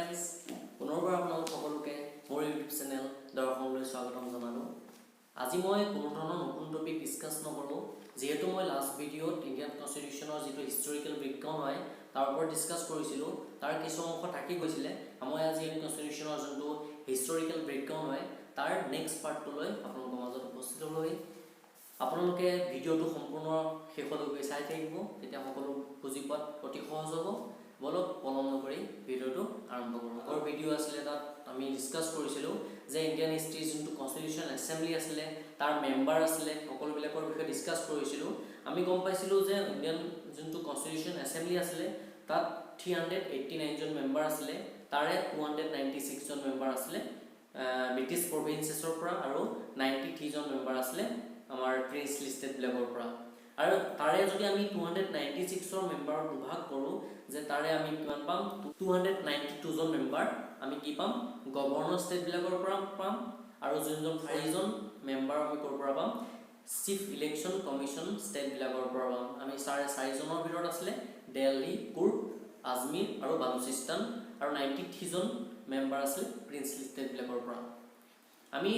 Friends পুনৰবাৰ আপোনালোক সকলোকে মোৰ ইউটিউব চেনেল দৰ্শনলৈ স্বাগতম জনালোঁ। আজি মই কোনো ধৰণৰ নতুন টপিক ডিছকাছ নকৰোঁ, যিহেতু মই লাষ্ট ভিডিঅ'ত ইণ্ডিয়ান কনষ্টিটিউশ্যনৰ যিটো হিষ্টৰিকেল ব্ৰেকডাউন হয় তাৰ ওপৰত ডিছকাছ কৰিছিলোঁ। তাৰ কিছু অংশ থাকি গৈছিলে। মই আজি ইণ্ডিয়ান কনষ্টিটিউশ্যনৰ যোনটো হিষ্টৰিকেল ব্ৰেকডাউন হয় তাৰ নেক্সট পাৰ্টটোলৈ আপোনালোকৰ মাজত উপস্থিত হ'লোহি। আপোনালোকে ভিডিঅ'টো সম্পূৰ্ণ শেষলৈকে চাই থাকিব, তেতিয়া সকলো বুজি পোৱাত অতি সহজ হ'ব। বলক পলম নকৰি ভিডিঅ'টো আৰম্ভ কৰোঁ। আগৰ ভিডিঅ' আছিলে, তাত আমি ডিছকাছ কৰিছিলোঁ যে ইণ্ডিয়ান হিষ্ট্ৰীৰ যোনটো কনষ্টিটিউশ্যন এছেম্বলি আছিলে, তাৰ মেম্বাৰ আছিলে, সকলোবিলাকৰ বিষয়ে ডিছকাছ কৰিছিলোঁ। আমি গম পাইছিলোঁ যে ইণ্ডিয়ান যোনটো কনষ্টিটিউশ্যন এছেম্বলি আছিলে তাত 389 জন মেম্বাৰ আছিলে, তাৰে 296 জন মেম্বাৰ আছিলে ব্ৰিটিছ প্ৰভিন্সেছৰ পৰা আৰু 93 জন মেম্বাৰ আছিলে আমাৰ প্ৰিন্সলি ষ্টেটবিলাকৰ পৰা। আৰু তাৰে যদি আমি 296ৰ মেম্বাৰ দুভাগ কৰোঁ, যে তাৰে আমি কিমান পাম, 292 জন মেম্বাৰ আমি কি পাম, গভৰ্ণৰ ষ্টেটবিলাকৰ পৰা পাম। আৰু যোনজন 4জন মেম্বাৰ আমি ক'ৰ পৰা পাম, চিফ ইলেকশ্যন কমিশ্যন ষ্টেটবিলাকৰ পৰা পাম। আমি 4জনৰ ভিতৰত আছিলে দিল্লী, কুৰ্গ, আজমিৰ আৰু বালুচিস্তান, আৰু 93 জন মেম্বাৰ আছিলে প্ৰিন্সলি ষ্টেটবিলাকৰ পৰা। আমি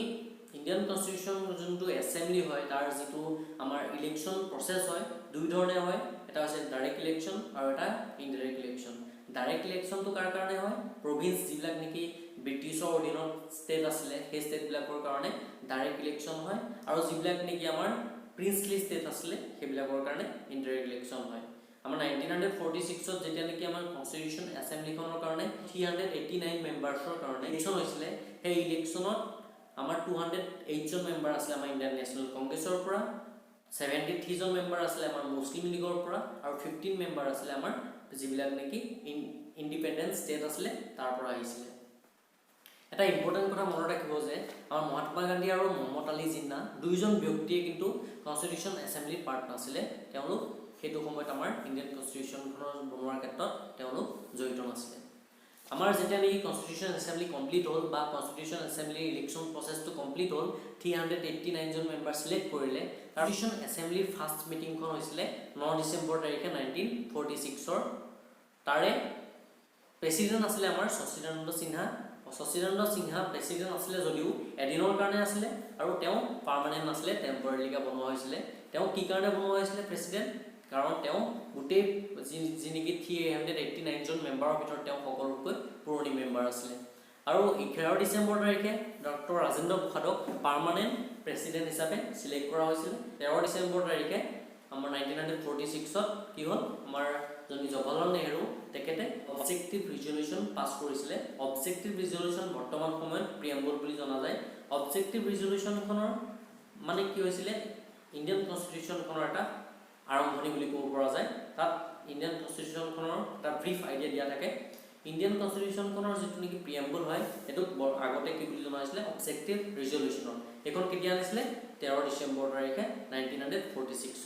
ইণ্ডিয়ান কনষ্টিটিউশ্যন যোনটো এছেম্বলি হয় তাৰ যিটো আমাৰ ইলেকশ্যন প্ৰচেছ হয়, দুই ধৰণে হয়। এটা হৈছে ডাইৰেক্ট ইলেকশ্যন আৰু এটা ইনডাইৰেক্ট ইলেকশ্যন। ডাইৰেক্ট ইলেকশ্যনটো কাৰ কাৰণে হয়, প্ৰভিন্স যিবিলাক নেকি ব্ৰিটিছৰ অধীনত ষ্টেট আছিলে সেই ষ্টেটবিলাকৰ কাৰণে ডাইৰেক্ট ইলেকশ্যন হয়, আৰু যিবিলাক নেকি আমাৰ প্ৰিন্সলি ষ্টেট আছিলে সেইবিলাকৰ কাৰণে ইনডাইৰেক্ট ইলেকশ্যন হয়। আমাৰ 1946ত যেতিয়া নেকি আমাৰ কনষ্টিটিউশ্যন এছেম্বলিখনৰ কাৰণে 389 মেম্বাৰ্ছৰ কাৰণে ইলেকশ্যন হৈছিলে, সেই ইলেকশ্যনত আমাৰ 208 জন মেম্বাৰ আছিলে আমাৰ ইণ্ডিয়ান নেশ্যনেল কংগ্ৰেছৰ পৰা, 73 জন মেম্বাৰ আছিলে আমাৰ মুছলিম লীগৰ পৰা, আৰু 15 মেম্বাৰ আছিলে আমাৰ যিবিলাক নেকি ইণ্ডিপেণ্ডেণ্ট ষ্টেট আছিলে তাৰ পৰা আহিছিলে। এটা ইম্পৰ্টেণ্ট কথা মনত ৰাখিব যে আমাৰ মহাত্মা গান্ধী আৰু মহম্মদ আলী জিন্না দুইজন ব্যক্তিয়ে কিন্তু কনষ্টিটিউশ্যন এছেম্বলিৰ পাৰ্ট নাছিলে। তেওঁলোক সেইটো সময়ত আমাৰ ইণ্ডিয়ান কনষ্টিটিউশ্যনখনৰ বনোৱাৰ ক্ষেত্ৰত তেওঁলোক জড়িত নাছিলে। আমাৰ যেতিয়া নেকি কনষ্টিটিউশ্যন এছেম্বলি কমপ্লিট হ'ল বা কনষ্টিটিউশ্যন এছেম্বলিৰ ইলেকশ্যন প্ৰচেছটো কমপ্লিট হ'ল, 389 জন মেম্বাৰ চিলেক্ট কৰিলে। কনষ্টিটিউশ্যন এছেম্বলিৰ ফাৰ্ষ্ট মিটিংখন হৈছিলে 9 ডিচেম্বৰ তাৰিখে 1946ৰ। তাৰে প্ৰেচিডেণ্ট আছিলে আমাৰ শচীদানন্দ সিনহা। শচীদানন্দ সিনহা প্ৰেচিডেণ্ট আছিলে যদিও এদিনৰ কাৰণে আছিলে, আৰু তেওঁ পাৰ্মানেণ্ট নাছিলে, টেম্পৰেৰীকৈ বনোৱা হৈছিলে। তেওঁ কি কাৰণে বনোৱা হৈছিলে প্ৰেচিডেণ্ট, কাৰণ তেওঁ গোটেই যি নেকি 389 জন মেম্বাৰৰ ভিতৰত তেওঁ সকলোতকৈ পুৰণি মেম্বাৰ আছিলে। আৰু 11 ডিচেম্বৰ তাৰিখে ডক্টৰ ৰাজেন্দ্ৰ প্ৰসাদক পাৰ্মানেণ্ট প্ৰেচিডেণ্ট হিচাপে চিলেক্ট কৰা হৈছিলে। 13 ডিচেম্বৰ তাৰিখে আমাৰ 1946ত কি হ'ল, আমাৰ যোন জৱাহৰলাল নেহৰু তেখেতে অবজেক্টিভ ৰিজলিউশ্যন পাছ কৰিছিলে। অবজেক্টিভ ৰিজলিউশ্যন বৰ্তমান সময়ত প্ৰিএম্বল বুলি জনা যায়। অবজেক্টিভ ৰিজলিউশ্যনখনৰ মানে কি হৈছিলে, ইণ্ডিয়ান কনষ্টিটিউশ্যনখনৰ এটা আৰম্ভণি বুলি ক'ব পৰা যায়। তাত ইণ্ডিয়ান কনষ্টিটিউশ্যনখনৰ এটা ব্ৰিফ আইডিয়া দিয়া থাকে। ইণ্ডিয়ান কনষ্টিটিউশ্যনখনৰ যিটো নেকি প্ৰিএম্বল হয় সেইটোক আগতে কি বুলি জনা হৈছিলে, অবজেক্টিভ ৰিজলিউশ্যন। এইখন কেতিয়া আনিছিলে, 13 ডিচেম্বৰ তাৰিখে 1946ত।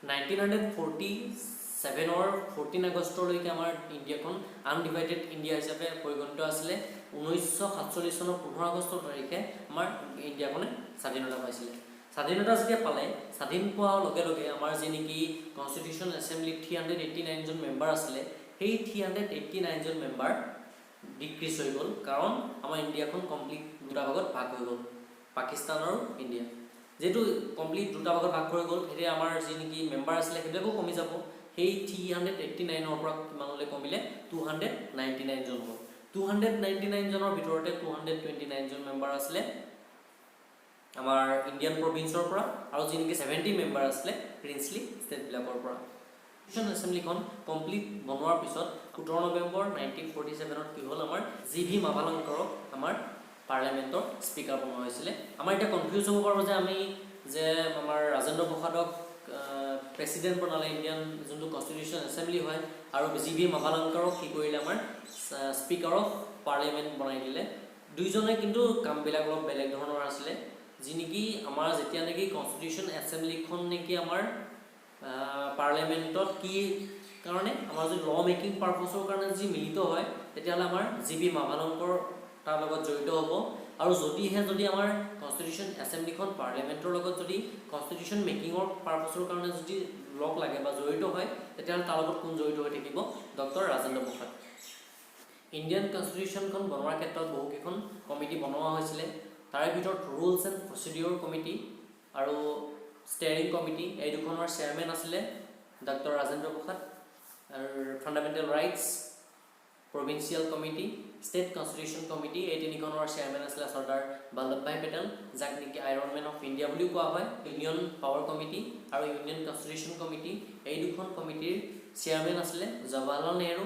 1947ৰ 14 আগষ্টলৈকে আমাৰ ইণ্ডিয়াখন আনডিভাইডেড ইণ্ডিয়া হিচাপে পৰিগণিত আছিলে। 1947 চনৰ 15 আগষ্ট তাৰিখে আমাৰ ইণ্ডিয়াখনে স্বাধীনতা পাইছিলে। স্বাধীনতা যেতিয়া পালে, স্বাধীন পোৱাৰ লগে লগে আমাৰ যি নেকি কনষ্টিটিউশ্যন এছেম্বলিত 389 জন মেম্বাৰ আছিলে, সেই 389 জন মেম্বাৰ ডিক্ৰিজ হৈ গ'ল, কাৰণ আমাৰ ইণ্ডিয়াখন কমপ্লিট দুটা ভাগত ভাগ হৈ গ'ল, পাকিস্তান আৰু ইণ্ডিয়া। যিহেতু কমপ্লিট দুটা ভাগত ভাগ হৈ গ'ল, তেতিয়া আমাৰ যি নেকি মেম্বাৰ আছিলে সেইবিলাকো কমি যাব। সেই 389ৰ পৰা কিমানলৈ কমিলে, 299 জন হ'ল। 299 জনৰ ভিতৰতে 229 জন মেম্বাৰ আছিলে আমাৰ ইণ্ডিয়ান প্ৰভিন্সৰ পৰা, আৰু যি নেকি 70 মেম্বাৰ আছিলে প্ৰিন্সলি ষ্টেটবিলাকৰ পৰা। কনষ্টিটিউশ্যন এছেম্বলিখন কমপ্লিট বনোৱাৰ পিছত 17 নৱেম্বৰ 1947ত কি হ'ল, আমাৰ জি.ভি. মাভালংকৰক আমাৰ পাৰ্লিয়ামেণ্টৰ স্পীকাৰ বনোৱা হৈছিলে। আমাৰ এতিয়া কনফিউজ হ'ব পাৰোঁ যে আমি যে আমাৰ ৰাজেন্দ্ৰ প্ৰসাদক প্ৰেচিডেণ্ট বনালে ইণ্ডিয়ান যোনটো কনষ্টিটিউশ্যন এছেম্বলি হয়, আৰু জি.ভি. মাভালংকৰক কি কৰিলে, আমাৰ স্পীকাৰ অফ পাৰ্লিয়ামেণ্ট বনাই দিলে। দুইজনে কিন্তু কামবিলাক অলপ বেলেগ ধৰণৰ আছিলে। যি নেকি আমাৰ যেতিয়া নেকি কনষ্টিটিউশ্যন এছেম্বলিখন নেকি আমাৰ পাৰ্লিয়ামেণ্টত কি কাৰণে, আমাৰ যদি ল মেকিং পাৰপছৰ কাৰণে যি মিলিত হয়, তেতিয়াহ'লে আমাৰ জি.ভি. মাভালংকৰ তাৰ লগত জড়িত হ'ব। আৰু যদি আমাৰ কনষ্টিটিউশ্যন এছেম্বলিখন পাৰ্লিয়ামেণ্টৰ লগত যদি কনষ্টিটিউশ্যন মেকিঙৰ পাৰপছৰ কাৰণে যদি লগ লাগে বা জড়িত হয়, তেতিয়াহ'লে তাৰ লগত কোন জড়িত হৈ থাকিব, ডক্টৰ ৰাজেন্দ্ৰ প্ৰসাদ। ইণ্ডিয়ান কনষ্টিটিউশ্যনখন বনোৱাৰ ক্ষেত্ৰত বহুকেইখন কমিটি বনোৱা হৈছিলে তাৰে ভিতৰত ৰুলছ এণ্ড প্ৰচিডিউৰ কমিটি আৰু ষ্টেয়াৰিং কমিটি এই দুখনৰ চেয়াৰমেন আছিলে ডক্টৰ ৰাজেন্দ্ৰ প্ৰসাদ আৰু fundamental rights provincial committee state constitution committee এই তিনিখনৰ চেয়াৰমেন আছিলে চৰ্দাৰ বল্লভভাই পেটেল যাক নেকি আইৰন মেন অফ ইণ্ডিয়া বুলিও কোৱা হয় ইউনিয়ন পাৱাৰ কমিটি আৰু ইউনিয়ন কনষ্টিটিউশ্যন কমিটি এই দুখন কমিটিৰ চেয়াৰমেন আছিলে জৱাহৰলাল নেহৰু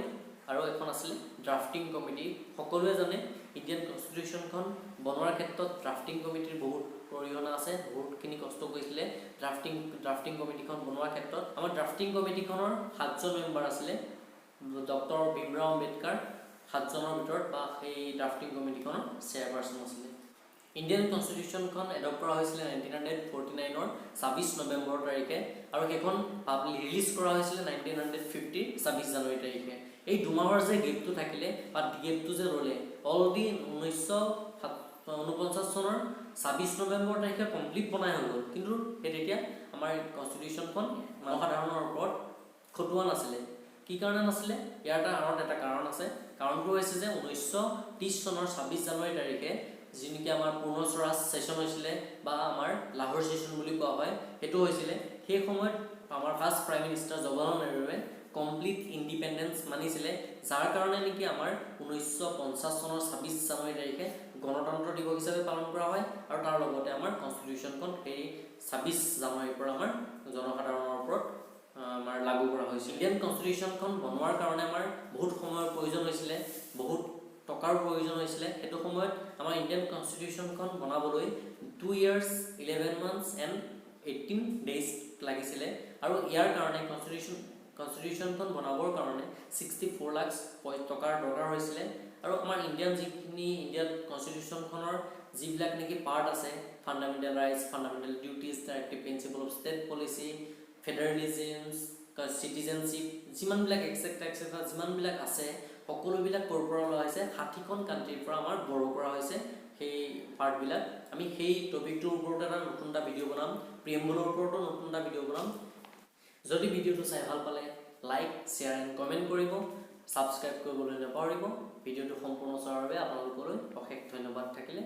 আৰু এখন আছিলে ড্ৰাফটিং কমিটি সকলোৱে জানে ইণ্ডিয়ান কনষ্টিটিউশ্যনখন বনোৱাৰ ক্ষেত্ৰত ড্ৰাফটিং কমিটিৰ বহুত অৰিহণা আছে বহুতখিনি কষ্ট কৰিছিলে ড্ৰাফটিং কমিটিখন বনোৱাৰ ক্ষেত্ৰত আমাৰ ড্ৰাফটিং কমিটিখনৰ 7জন মেম্বাৰ আছিলে ডক্টৰ ভীমৰাও আম্বেদকাৰ 7জনৰ ভিতৰত বা এই ড্ৰাফটিং কমিটিখনৰ চেয়াৰপাৰচন আছিলে ইণ্ডিয়ান কনষ্টিটিউশ্যনখন এডপ্ট কৰা হৈছিলে 1949ৰ 26 নৱেম্বৰ তাৰিখে আৰু সেইখন ৰিলিজ কৰা হৈছিলে 1950 26 জানুৱাৰী তাৰিখে এই দুমাহৰ যে গেপটো থাকিলে বা গেপটো যে ৰলে অলৰেডি 1949 চনৰ 26 নৱেম্বৰ তাৰিখে কমপ্লিট বনাই হৈ গ'ল কিন্তু তেতিয়া আমাৰ কনষ্টিটিউশ্যনখন জনসাধাৰণৰ ওপৰত খটুৱা নাছিলে কি কাৰণে নাছিলে ইয়াৰ এটা কাৰণ আছে কাৰণটো হৈছে যে 1930 চনৰ 26 জানুৱাৰী তাৰিখে যিনকি আমাৰ পূৰ্ণ স্বৰাজ সেশন হৈছিলে বা আমাৰ লাহোৰ সেশন বুলি কোৱা হয় হেতু হৈছিলে সেই সময়ত আমাৰ ফাৰ্ষ্ট প্ৰাইম মিনিষ্টাৰ জৱাহৰলাল নেহৰুৱে কমপ্লিট ইণ্ডিপেণ্ডেন্স মানিছিলে যাৰ কাৰণে নেকি আমাৰ 1950 চনৰ 26 জানুৱাৰী তাৰিখে গণতন্ত্ৰ দিৱস হিচাপে পালন কৰা হয় আৰু তাৰ লগতে আমাৰ কনষ্টিটিউশ্যনখন এই 26 জানুৱাৰীৰ পৰা আমাৰ জনসাধাৰণৰ ওপৰত আমাৰ লাগু কৰা হৈছিল ইণ্ডিয়ান কনষ্টিটিউশ্যনখন বনোৱাৰ কাৰণে আমাৰ বহুত সময়ৰ প্ৰয়োজন হৈছিলে বহুত টকাৰ প্ৰয়োজন হৈছিলে হেতু সময়ত আমাৰ ইণ্ডিয়ান কনষ্টিটিউশ্যনখন বনাবলৈ 2 years 11 months and 18 days লাগিছিলে আৰু ইয়াৰ কাৰণে কনষ্টিটিউশ্যনখন বনাবৰ কাৰণে 64 লাখ টকাৰ দৰকাৰ হৈছিলে আৰু আমাৰ ইণ্ডিয়ান কনষ্টিটিউশ্যনখনৰ যিবিলাক নেকি পাৰ্ট আছে fundamental rights fundamental duties directive principle of state policy federalism citizenship যিমানবিলাক এক্সেট্ৰা যিমানবিলাক আছে সকলোবিলাক ক'ৰ পৰা লোৱা হৈছে 60খন কাণ্ট্ৰিৰ পৰা আমাৰ বৰো কৰা হৈছে সেই পাৰ্টবিলাক আমি সেই টপিকটোৰ ওপৰত এটা নতুন এটা ভিডিঅ' বনাম প্ৰিএম্বলৰ ওপৰতো নতুন এটা ভিডিঅ' বনাম যদি ভিডিঅ'টো চাই ভাল পালে লাইক শ্বেয়াৰ এণ্ড কমেণ্ট কৰিব ছাবস্ক্ৰাইব কৰিবলৈ নাপাহৰিব ভিডিঅ'টো সম্পূৰ্ণ চোৱাৰ বাবে আপোনালোকলৈ অশেষ ধন্যবাদ থাকিলে